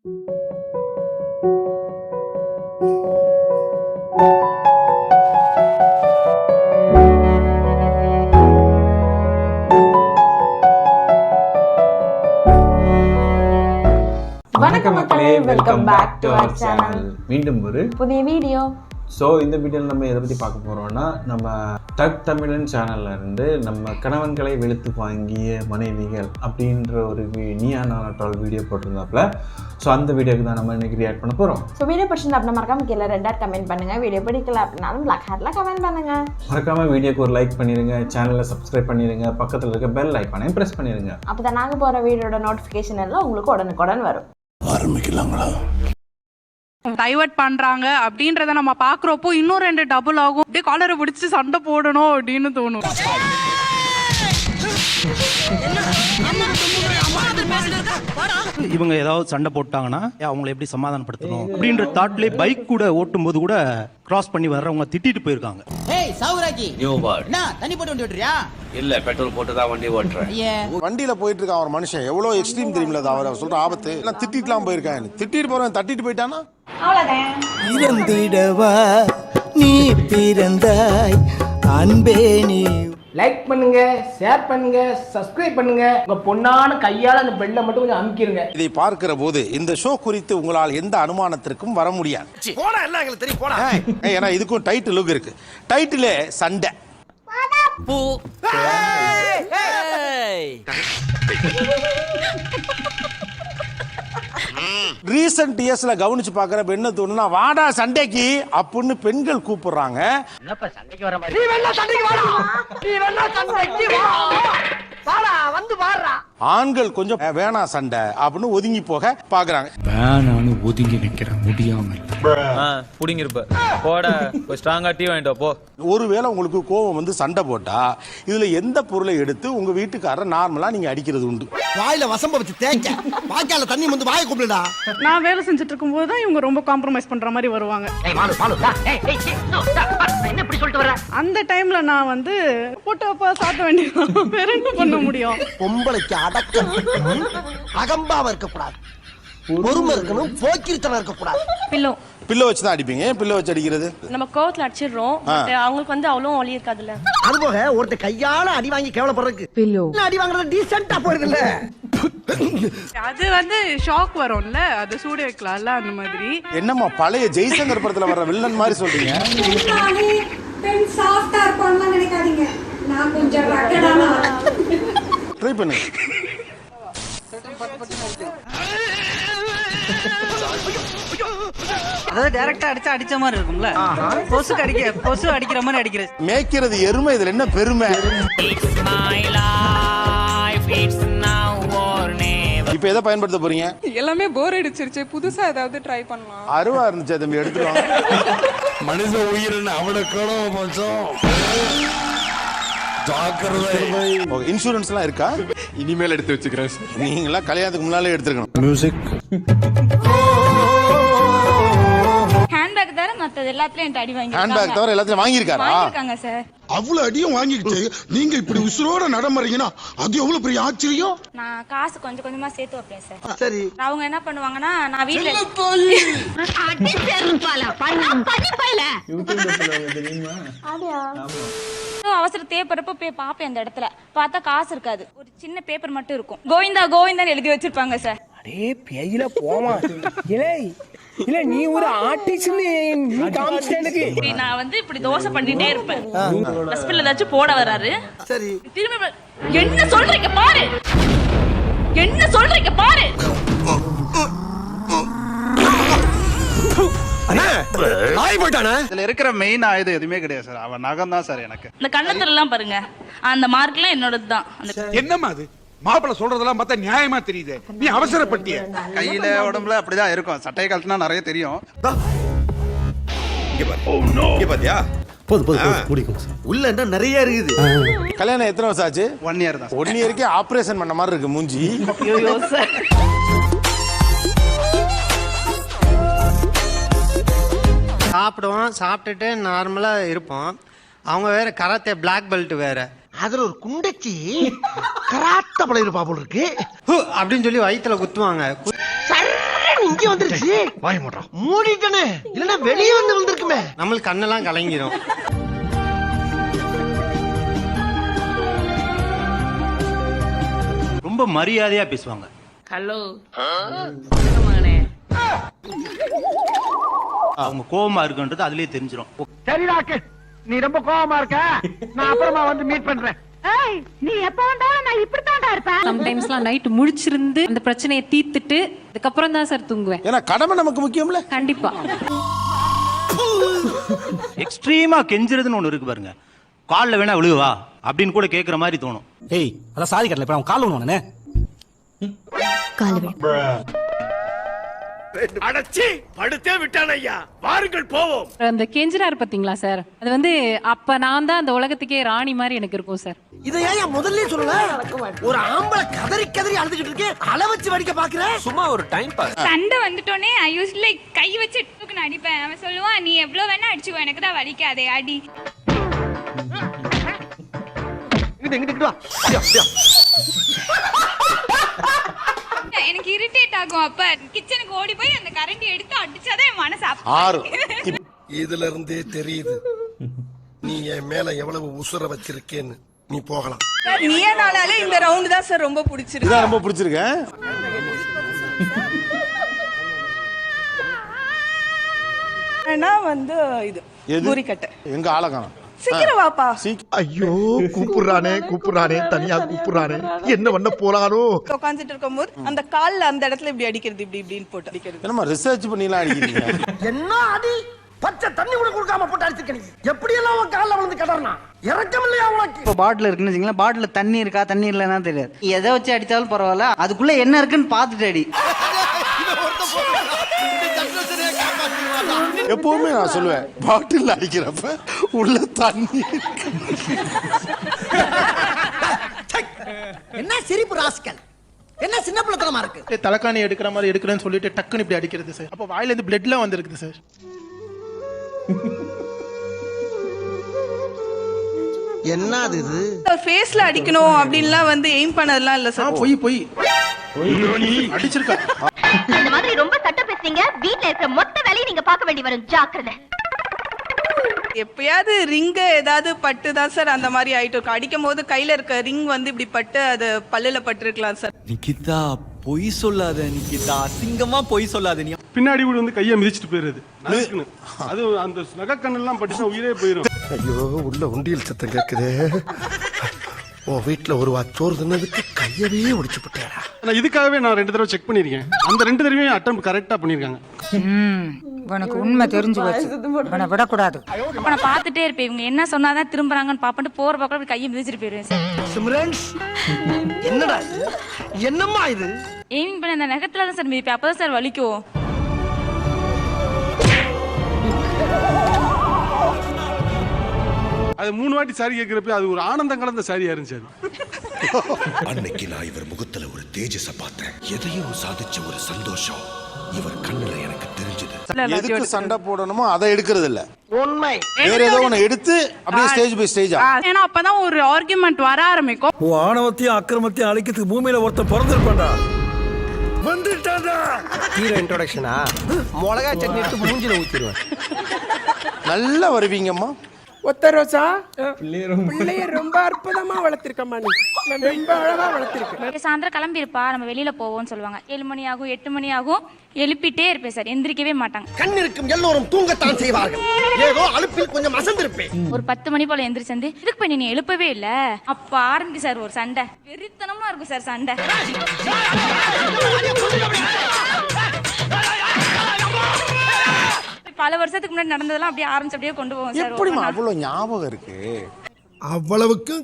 வணக்கம் மக்களே, welcome back to our channel. மீண்டும் ஒரு புதிய வீடியோ. ஸோ இந்த வீடியோவில் நம்ம எதை பற்றி பார்க்க போகிறோம்னா, நம்ம டக் தமிழன் சேனல்ல இருந்து நம்ம கணவன்களை வெளுத்து வாங்கிய மனைவிகள் அப்படின்ற ஒரு நீயா நானா டால் வீடியோ போட்டிருந்தாப்புல. ஸோ அந்த வீடியோக்கு தான் நம்ம இன்னைக்கு ரியாக்ட் பண்ண போகிறோம். ஸோ வீடியோ பிடிச்சிருந்தா அப்படின்னா மறக்காம கீழே ரெட் கமெண்ட் பண்ணுங்க. வீடியோ பிடிக்கல அப்படின்னாலும் பிளாக் ஹேர்ல கமெண்ட் பண்ணுங்க. மறக்காம வீடியோக்கு ஒரு லைக் பண்ணிடுங்க, சேனலை சப்ஸ்கிரைப் பண்ணிடுங்க, பக்கத்தில் இருக்க பெல் ஐக்கானையும் ப்ரெஸ் பண்ணிடுங்க. அப்போ தான் நாங்கள் போகிற வீடியோட நோட்டிஃபிகேஷன் எல்லாம் உங்களுக்கு உடனுக்குடன் வரும். ஆரம்பிக்கலாங்களா? டைவர்ட் பண்றாங்க அப்படின்றத நம்ம பாக்குறப்போ இன்னும் 2 டபுள் ஆகும். அப்படியே காலரை பிடிச்சி சண்டை போடணும் அப்படின்னு தோணும். இவங்க ஏதாவது சண்டை போட்டாங்கன்னா அவங்களை எப்படி சமாதானப்படுத்தணும் அப்படின்ற தாட்லேயே பைக் கூட ஓட்டும் போது கூட கிராஸ் பண்ணி வர்றவங்க திட்டிட்டு போயிருக்காங்க. ஏய் சௌராஜி, நியூ பார்ட் என்ன தண்ணி போட்டு வண்டி ஓட்டுறியா? இல்ல பெட்ரோல் போட்டு தான் வண்டி ஓட்டுறேன். வண்டியில போயிட்டு இருக்க அவர் மனுஷன் எவ்வளவு எக்ஸ்ட்ரீம் தெரியுமில்ல, அவர் சொல்ற ஆபத்து எல்லாம் திட்டிட்டுலாம் போயிருக்காங்க. திட்டிட்டு போறவன் தட்டிட்டு போயிட்டானா இறந்திடவா நீ பிறந்தாய் அன்பே நீ. லைக் பண்ணுங்க, ஷேர் பண்ணுங்க, சப்ஸ்கிரைப் பண்ணுங்க. உங்க பொண்ணான கையால அந்த பெல்லை மட்டும் கொஞ்சம் அமுக்கிருங்க. இதை பார்க்கிற போது இந்த ஷோ குறித்து உங்களால் எந்த அனுமானத்திற்கும் வர முடியாது. ஏன்னா இதுக்கும் டைட்டில் இருக்கு. டைட்டிலே சண்டை. ரீசன்ட் இயர்ஸ்ல கவனிச்சு பாக்குறப்ப என்ன தோணுன்னா, வாடா சண்டைக்கு அப்படின்னு பெண்கள் கூப்பிடுறாங்க. சண்டைக்கு வர மாதிரி நீ வேணா சண்டைக்கு வாடா, நீ வேணா சண்டைக்கு வா, வாடா வந்து வாடா. ஆண்கள் கொஞ்சம் வேணா சண்டை அப்படின்னு ஒதுங்கி போக பாக்குறாங்க. வேணான்னு ஒதுங்கி நிக்கிற முடியாம புடிங்க இருப்ப போட ஸ்ட்ராங்கா டீ வாங்கிட்டு போ. ஒருவேளை உங்களுக்கு கோபம் வந்து சண்டை போட்டா இதுல எந்த பொருளை எடுத்து உங்க வீட்டுக்காரர் நார்மலா நீங்க அடிக்கிறது உண்டு? வாயில வசம்ப வச்சு தேய்க்க, வாய்க்கால தண்ணி வந்து வாயை கூப்பிடுடா. நான் வேலை செஞ்சுட்டு இருக்கும் போது தான் இவங்க ரொம்ப காம்ப்ரமைஸ் பண்ற மாதிரி வருவாங்க. அந்த டைம்ல நான் வந்து போட்டோப்பா சாப்பிட வேண்டியது, வேற என்ன பண்ண முடியும்? பொம்பளைக்கு அடக்கம் அகம்பாவ இருக்க கூடாது, பொறுமை இருக்கணும், போக்கிரித்தனம் இருக்க கூடாது. பில்லோ வச்சு தான் அடிப்பீங்க. பில்லோ வச்சு அடிக்கிறது நம்ம கோவத்துல அடிச்சிடுறோம். அவங்களுக்கு வந்து அவ்வளவு ஒலி இருக்காதுல்ல. அதுபோக ஒருத்த கையால அடி வாங்கி கேவலப்படுறதுக்கு பில்லோ அடி வாங்குறது டீசென்ட்டா போயிருது இல்ல. அது வந்து ஷாக் வரும்ல, அது சூடு வைக்கலாம்ல, அந்த மாதிரி. என்னம்மா பழைய ஜெய்சங்கர் படத்துல வர்ற வில்லன் மாதிரி சொல்றீங்க? நினைக்காதீங்க, நான் கொஞ்சம் ரக்கடான ட்ரை பண்ணுங்க. அதாவது டைரக்டா அடிச்ச மாதிரி இருக்கும்ல, கொசு அடிக்கிற மாதிரி அடிக்கிறது. மேய்க்கிறது எருமை, இதுல என்ன பெருமை? இப்ப எதை பயன்படுத்த போறீங்க? எல்லாமே போர் அடிச்சிருச்சு, புதுசா ஏதாவது ட்ரை பண்ணலாம். அருவா இருந்துச்சு, தம்பி எடுத்துருவாங்க. மனித உயிரின் அவனுக்கான மோசம். இன்சூரன்ஸ் எல்லாம் இருக்கா? இனிமேல் எடுத்து வச்சுக்கிறேன். நீங்களா கல்யாணத்துக்கு முன்னாலே எடுத்துருக்கணும். மியூசிக் ஹேண்ட்பேக் தவிர மத்தது எல்லாத்துலயும் அடி வாங்கி ஹேண்ட்பேக் தவிர எல்லாத்தையும் வாங்கிருக்காங்க சார். அவ்வளவு அடியும் வாங்கிட்டு நீங்க இப்படி உசுரோட நடமறீங்கன்னா அது எவ்வளவு பெரிய ஆச்சரியம். நான் காசு கொஞ்சம் கொஞ்சமா சேர்த்து வைப்பேன் சார். சரி, அவங்க என்ன பண்ணுவாங்கன்னா, நான் வீட்டுல அவசர தேவைப்படுறப்ப போய் பாப்பேன். அந்த இடத்துல பார்த்தா காசு இருக்காது, ஒரு சின்ன பேப்பர் மட்டும் இருக்கும். கோவிந்தா கோவிந்தான்னு எழுதி வச்சிருப்பாங்க சார். அடே பேயில போமா இல்ல, நீ ஒரு ஆர்டிஸ்ட். நான் வந்து இப்படி தோசை பண்ணிட்டே இருப்பேன். டஸ்ட்பின்ல ஏதாச்சும் போட வராரு. சரி, திரும்ப என்ன சொல்றீங்க பாரு, என்ன சொல்றீங்க பாரு. இதுல இருக்கிற மெயின் ஆயுதம் எதுவுமே கிடையாது சார், அவன் நகம் தான் சார். எனக்கு இந்த கண்ணத்துல எல்லாம் பாருங்க, அந்த மார்க்லாம் என்னோடது தான். என்னம்மா அது மாப்பிள்ள சொல்றதெல்லாம் பார்த்தா நியாயமா தெரியுது, நீ அவசரப்பட்டிய. கையில உடம்புல அப்படிதான் இருக்கும், சட்டை காலத்துனா நிறைய தெரியும். உள்ள என்ன நிறைய இருக்குது. கல்யாணம் எத்தனை வருஷம் ஆச்சு? 1 இயர் தான். 1 இயருக்கே ஆபரேஷன் பண்ண மாதிரி இருக்கு மூஞ்சி. சாப்பிடுவோம், சாப்பிட்டுட்டு நார்மலா இருப்போம். அவங்க வேற கராத்தே பிளாக் பெல்ட் வேற. அதுல ஒரு குண்டச்சி கராத்த பழைய போல இருக்கு அப்படின்னு சொல்லி வயித்துல குத்துவாங்க. இங்க வந்துருச்சு வாய் மூடுறோம் மூடிட்டனே இல்லன்னா வெளியே வந்து வந்திருக்குமே. நம்மளுக்கு கண்ணெல்லாம் கலங்கிரும். ரொம்ப மரியாதையா பேசுவாங்க. ஹலோ அவங்க கோவமா இருக்குன்றது அதுலயே தெரிஞ்சிடும். சரி ராக்கெட், நீ ரொம்ப கோவமா இருக்க, நான் அப்புறமா வந்து மீட் பண்றேன். நீ எப்ப வந்தாலும் நான் இப்படித்தான்டா இருப்பேன். சம்டைம்ஸ்லாம் நைட் முழிச்சிருந்து அந்த பிரச்சனையை தீர்த்துட்டு அதுக்கப்புறம் தான் சார் தூங்குவேன். ஏன்னா கடமை நமக்கு முக்கியம்ல. கண்டிப்பா. எக்ஸ்ட்ரீமா கெஞ்சுறதுன்னு ஒண்ணு இருக்கு பாருங்க. கால்ல வேணா விழுவா அப்படின்னு கூட கேக்குற மாதிரி தோணும். ஏய் அதான் சாரி கட்டல, இப்ப அவன் கால் ஒண்ணுவானே. அடச்சி படுத்தே விட்டான் ஐயா, வாருங்கள் போவோம். அந்த கெஞ்சிரார் பாத்தீங்களா சார், அது வந்து அப்ப நான் தான் அந்த உலகத்துக்கே ராணி மாதிரி எனக்கு இருக்கும் சார். இதை ஏன் முதல்ல சொல்லல? ஒரு ஆம்பளை கதறி கதறி அழுதுகிட்டு இருக்கே, அள வச்சு வடிக்க பாக்குற. சும்மா ஒரு டைம் பாஸ். சண்டை வந்துட்டோனே ஐ யூஸ்வலி கை வச்சு டூக்குன்னு அடிப்பேன். அவன் சொல்லுவான், நீ எவ்வளவு வேணா அடிச்சுக்கோ, எனக்கு தான் வலிக்காதே அடி. எனக்கு இரிட்டேட் ஆகும். அப்ப கிச்சனுக்கு ஓடி போய் அந்த கரண்டி எடுத்து அடிச்சாதான் என் மனசு ஆறு. இதுல இருந்தே தெரியுது நீ என் மேல எவ்வளவு உசுர வச்சிருக்கேன்னு. நீ போகலாம். நீயே நாளாலே இந்த ரவுண்ட் தான் சார் ரொம்ப பிடிச்சிருக்கு. இதான் ரொம்ப பிடிச்சிருக்கு. ஆனா வந்து இது பூரிக்கட்டை எங்க ஆளகானம். சீக்கிரம் வாப்பா. ஐயோ கூப்பிடுறானே தனியா கூப்பிடுறானே, என்ன பண்ண போறானோ. உட்காந்துட்டு இருக்கும்போது அந்த கால்ல அந்த இடத்துல இப்படி அடிக்கிறது, இப்படி இப்படின்னு போட்டு அடிக்கிறது. என்னமா ரிசர்ச் பண்ணிலாம் அடிக்கிறீங்க? என்ன அடி, பச்சை தண்ணி கூட கொடுக்காம போட்டு அடிச்சிருக்க நீ. எப்படி எல்லாம் உன் கால்ல விழுந்து கடறனா, இறக்கம் இல்லையா உனக்கு? இப்போ பாட்டில் இருக்குன்னு வச்சுங்களேன், பாட்டில் தண்ணி இருக்கா தண்ணி இல்லைன்னா தெரியாது. எதை வச்சு அடித்தாலும் பரவாயில்ல, அதுக்குள்ள என்ன இருக்குன்னு பார்த்துட்டு அடி. எப்பவுமே நான் சொல்லுவேன், பாட்டில் அடிக்கிறப்ப உள்ள தண்ணி. என்ன சிரிப்பு ராஸ்கல், என்ன சின்ன பிள்ளைத்தனமா இருக்கு. தலைக்காணி எடுக்கிற மாதிரி எடுக்கிறேன்னு சொல்லிட்டு டக்குன்னு இப்படி அடிக்கிறது சார். அப்போ வாயில இருந்து பிளட்லாம் வந்திருக்குது சார். என்னது இது? ஃபேஸ்ல அடிக்கணும் அப்படின்லாம் வந்து எய்ம் பண்ணதெல்லாம் இல்ல சார். போய் அடிச்சிருக்கா. இந்த மாதிரி ரொம்ப சட்ட பேசுறீங்க, வீட்ல இருக்கிற மொத்த வேலையை நீங்க பார்க்க வேண்டி வரும், ஜாக்கிரதை. எப்பயாவது ரிங் ஏதாவது பட்டு தான் சார் அந்த மாதிரி ஆயிட்டு இருக்கும். அடிக்கும் போது கையில இருக்க ரிங் வந்து இப்படி பட்டு அது பல்லுல பட்டிருக்கலாம் சார். நிக்கிதா பொய் சொல்லாத, நிக்கிதா அசிங்கமா பொய் சொல்லாத. நீ பின்னாடி கூட வந்து கையை மிதிச்சிட்டு போயிருது. அது அந்த நகக்கண்ணெல்லாம் பட்டுச்சுன்னா உயிரே போயிடும். ஐயோ உள்ள உண்டியல் சத்தம் கேக்குதே. உன் வீட்டுல ஒரு சோறு தின்னதுக்கு கையவே ஒடிச்சு போட்டேடா. நான் இதுக்காகவே நான் 2 தடவை செக் பண்ணிருக்கேன். அந்த 2 தடவையும் அட்டெம்ப்ட் கரெக்டா பண்ணிருக்காங்க. உனக்கு உண்மை தெரிஞ்சு போச்சு, உன்னை விடக்கூடாது. அப்ப நான் பாத்துட்டே இருப்பேன், இவங்க என்ன சொன்னாதான் திரும்புறாங்கன்னு பாப்பட்டு போற பக்கம் அப்படி கையை மிதிச்சிட்டு போயிருவேன் சார். சிம்ரன்ஸ் என்னடா இது, என்னம்மா இது? எய்மிங் பண்ண அந்த நகத்துல தான் சார் மிதிப்பேன், அப்பதான் சார் வலிக்கும். அது 3 வாட்டி சாரி கேட்கிறப்ப அது ஒரு ஆனந்தம் கலந்த சாரியா இருந்துச்சு. அன்னைக்கு நான் இவர் முகத்துல ஒரு தேஜஸ பார்த்தேன். எதையோ சாதிச்ச ஒரு சந்தோஷம் இவர் கண்ணுல எனக்கு தெரிஞ்சது. எதுக்கு சண்டை போடணுமோ அதை எடுக்கிறது இல்ல, உண்மை வேற ஏதோ ஒண்ணு எடுத்து அப்படியே ஸ்டேஜ் பை ஸ்டேஜா. ஏன்னா அப்பதான் ஒரு ஆர்குமெண்ட் வர ஆரம்பிக்கும். ஆணவத்தையும் அக்கிரமத்தையும் அழிக்கிறதுக்கு பூமியில ஒருத்தன் பிறந்திருப்பான்டா. வந்துட்டான்டா. ஹீரோ இன்ட்ரோடக்ஷனா? மிளகா சட்னி எடுத்து மூஞ்சில ஊத்திடுவேன். நல்லா வருவீங்கம்மா. ஒத்த ரோசா பிள்ளைய ரொம்ப அற்புதமா வளர்த்திருக்கம்மா, நீ ரொம்ப அழகா வளர்த்திருக்க. சாயந்தரம் கிளம்பிருப்பா, நம்ம வெளியில போவோம்னு சொல்லுவாங்க. 7 மணி ஆகும் 8 மணி ஆகும், எழுப்பிட்டே இருப்பேன் சார், எந்திரிக்கவே மாட்டாங்க. கண் இருக்கும் எல்லோரும் தூங்கத்தான் செய்வார்கள், ஏதோ அலுப்பில் கொஞ்சம் அசந்திருப்பேன். ஒரு 10 மணி போல எந்திரிச்சு வந்து, இதுக்கு பண்ணி நீ எழுப்பவே இல்ல. அப்ப ஆரம்பிச்சு சார் ஒரு சண்டை, வெறித்தனமா இருக்கும் சார் சண்டை. பல வருஷத்துக்கு முன்னாடி நடந்ததெல்லாம் அப்படியே ஆரம்பிச்சு அப்படியே கொண்டு போவோம் சார். எப்படிமா அவ்வளவு ஞாபகம் இருக்கு? அவ்வளவுக்கு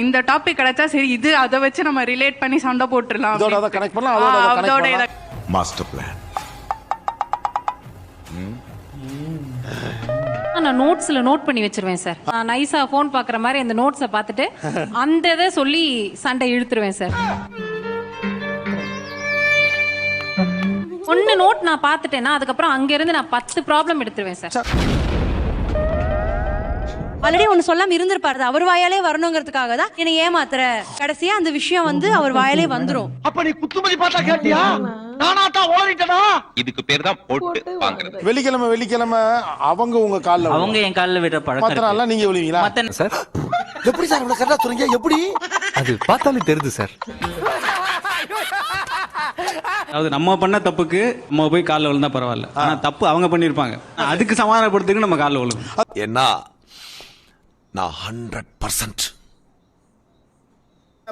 இந்த டாபிக் கிடைச்சா சரி, இது அதை வச்சு நம்ம ரிலேட் பண்ணி சண்டை போட்டுடலாம். இதோட அதை கனெக்ட் பண்ணலாம், அதோட அதை கனெக்ட் பண்ணலாம். Master plan. நான் நோட்ஸ்ல நோட் பண்ணி வச்சிருவேன் சார். நான் நைஸா போன் பாக்குற மாதிரி அந்த நோட்ஸை பார்த்துட்டு அந்த இதை சொல்லி சண்டை இழுத்துருவேன் சார். ஒன்னு நோட் நான் பார்த்துட்டேன்னா அதுக்கப்புறம் அங்க இருந்து நான் 10 ப்ராப்ளம் எடுத்துருவேன் சார். ஆல்ரெடி ஒன்னு சொல்லாம இருந்திருப்பாரு, அவர் வாயாலே வரணுங்கிறதுக்காக தான் என்னை ஏமாத்துற. கடைசியா அந்த விஷயம் வந்து அவர் வாயாலே வந்துரும். அப்ப நீ குத்துமதி பார்த்தா கேட்டியா? நானாட்டா ஓடிட்டனா? இதுக்கு பேர் தான் போட்டு வாங்குறது. வெள்ளிக்கிழமை அவங்க உங்க கால்ல, அவங்க என் காலில் விடுற பழக்கம் மத்த நாள்லாம் நீங்க விழுவீங்களா? சார் எப்படி சார் இவ்வளவு கரெக்டா சொல்றீங்க? எப்படி? அது பார்த்தாலே தெரியுது சார். அதாவது நம்ம பண்ண தப்புக்கு நம்ம போய் காலில் விழுந்தா பரவாயில்ல, ஆனா தப்பு அவங்க பண்ணிருப்பாங்க, அதுக்கு சமாதானப்படுத்துக்கு நம்ம காலில் விழுகும். என்ன நான் 100%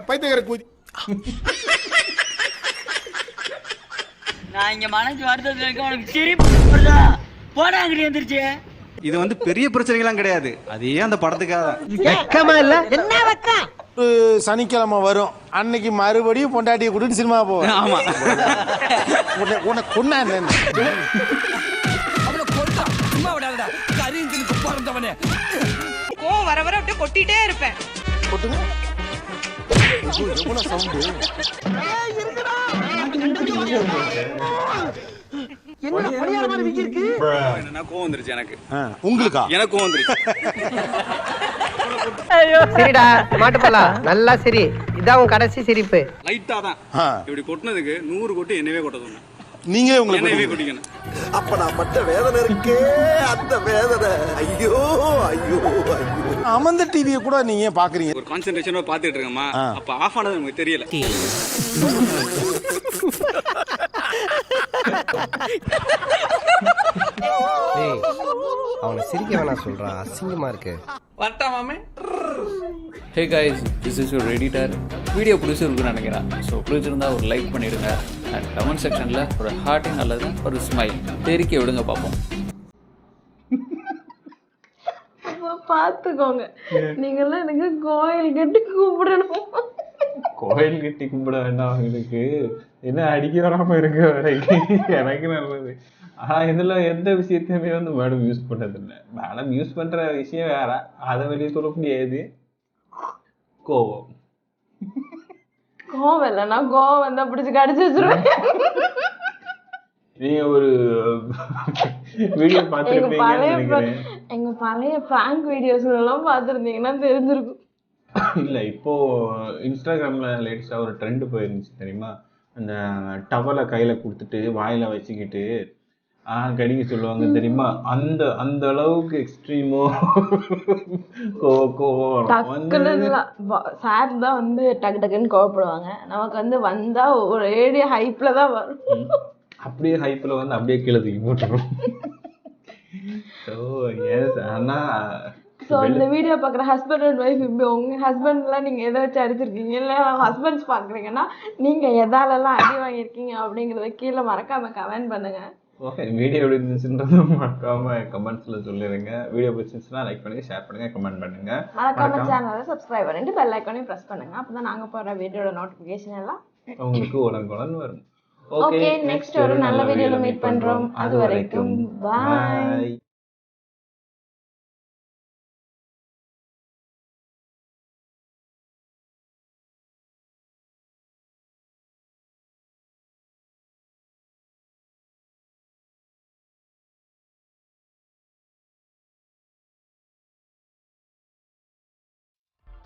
பைத்தியக்கார கூதி. நான் இங்க மனசு வருத்தத்துல இருக்க, உனக்கு சிரிப்பு வருதா? போடா அங்கடி வந்துருச்சு. இது வந்து பெரிய பிரச்சனைகள்லாம் கிடையாது, அதே அந்த படத்துக்காக தான். வெக்கமா இல்ல? என்ன வெக்கம்? ஒரு சனிக்கிழமை வரும், அன்னைக்கு மறுபடியும் பொண்டாட்டியை கூட்டிட்டு சினிமா போவேன். ஆமா, உன்னை கொன்னா என்ன? கோவம் வர வர அப்படியே கொட்டிட்டே இருப்பேன். கொட்டுங்க. எவ்வளவு சவுண்டு? என்ன பணியார மாதிரி விக்கி இருக்கு? என்னன்னா கோவம் வந்துருச்சு எனக்கு. உங்களுக்கா? எனக்கு கோவம் வந்துருச்சு. சரிடா மாட்டுப்பலா, நல்லா சரி, இதான் உன் கடைசி சிரிப்பு. லைட்டா தான் இப்படி கொட்டினதுக்கு 100 கொட்டி என்னவே கொட்ட சொன்னேன். நீங்களே என்னவே உங்களுக்கு கொட்டிக்கணும். அப்ப நான் பட்ட வேதனை இருக்கே, அந்த வேதனை. ஐயோ ஐயோ ஐயோ. அமர்ந்த டிவியை கூட நீங்க பாக்குறீங்க. ஒரு கான்சென்ட்ரேஷனோட பாத்துட்டு இருக்கேமா, அப்ப ஆஃப் ஆனது நமக்கு தெரியல. அவனை சிரிக்க வேணாம் சொல்றான், அசிங்கமா இருக்கு. வரட்டா மாமே. Hey guys, this is your editor. Video பிடிச்சிருக்குன்னு நினைக்கிறேன். ஸோ பிடிச்சிருந்தா ஒரு லைக் பண்ணிவிடுங்க. அண்ட் கமெண்ட் செக்ஷனில் ஒரு ஹார்ட்டிங் அல்லது ஒரு ஸ்மைல் தெரிக்க விடுங்க பார்ப்போம். பார்த்துக்கோங்க, நீங்கெல்லாம் எனக்கு கோயில் கட்டி கூப்பிடணும். கோயில் கட்டி கும்பிட வேண்டாம், அவங்களுக்கு என்ன அடிக்க வராம இருக்க வரைக்கும் எனக்கு நல்லது. ஆனா இதுல எந்த விஷயத்தையுமே வந்து மேடம் யூஸ் பண்ணதில்லை. மேடம் யூஸ் பண்ற விஷயம் வேற, அதை வெளியே சொல்ல முடியாது. கோவம் கோவம் இல்லைன்னா கோவம் வந்தா பிடிச்சி கடிச்சு வச்சிருவேன். நீங்க ஒரு வீடியோ பார்த்துருப்பீங்கன்னு நினைக்கிறேன். எங்க பழைய பிராங்க் வீடியோஸ் எல்லாம் பார்த்துருந்தீங்கன்னா தெரிஞ்சிருக்கும். இல்ல இப்போ இன்ஸ்டாகிராம்ல லேட்டஸ்டா ஒரு ட்ரெண்ட் போயிருந்துச்சு தெரியுமா? அந்த டவலை கையில கொடுத்துட்டு வாயில வச்சுக்கிட்டு கடிக்க சொல்லுவாங்க தெரியுமா? அந்த அந்த அளவுக்கு எக்ஸ்ட்ரீமோ சார் தான் வந்து டக்கு டக்குன்னு கோவப்படுவாங்க. நமக்கு வந்து வந்தா ஒரு ஏடிய ஹைப்ல தான் வரும். அப்படியே ஹைப்ல வந்து அப்படியே கீழே தூக்கி போட்டுரும். ஆனா ஸோ இந்த வீடியோ பார்க்குற ஹஸ்பண்ட் அண்ட் ஒய்ஃப், இப்போ உங்கள் ஹஸ்பண்ட்லாம் நீங்கள் எதை வச்சு அடிச்சிருக்கீங்க, இல்லை ஹஸ்பண்ட்ஸ் பார்க்குறீங்கன்னா நீங்கள் எதாலெல்லாம் அடி வாங்கியிருக்கீங்க அப்படிங்கிறத கீழே மறக்காமல் கமெண்ட் பண்ணுங்கள். ஓகே, வீடியோ எப்படி இருந்துச்சுன்றது மறக்காமல் கமெண்ட்ஸில் சொல்லிடுங்க. வீடியோ பிடிச்சிருந்துச்சுன்னா லைக் பண்ணுங்கள், ஷேர் பண்ணுங்கள், கமெண்ட் பண்ணுங்கள். மறக்காமல் சேனலை சப்ஸ்கிரைப் பண்ணிட்டு பெல் ஐக்கானையும் ப்ரெஸ் பண்ணுங்கள். அப்போ தான் நாங்கள் போடுற வீடியோட நோட்டிஃபிகேஷன் எல்லாம் உங்களுக்கு உடனுக்குடன் வரும். ஓகே, நெக்ஸ்ட் ஒரு நல்ல வீடியோவில் மீட் பண்ணுறோம். அது வரைக்கும் பாய்.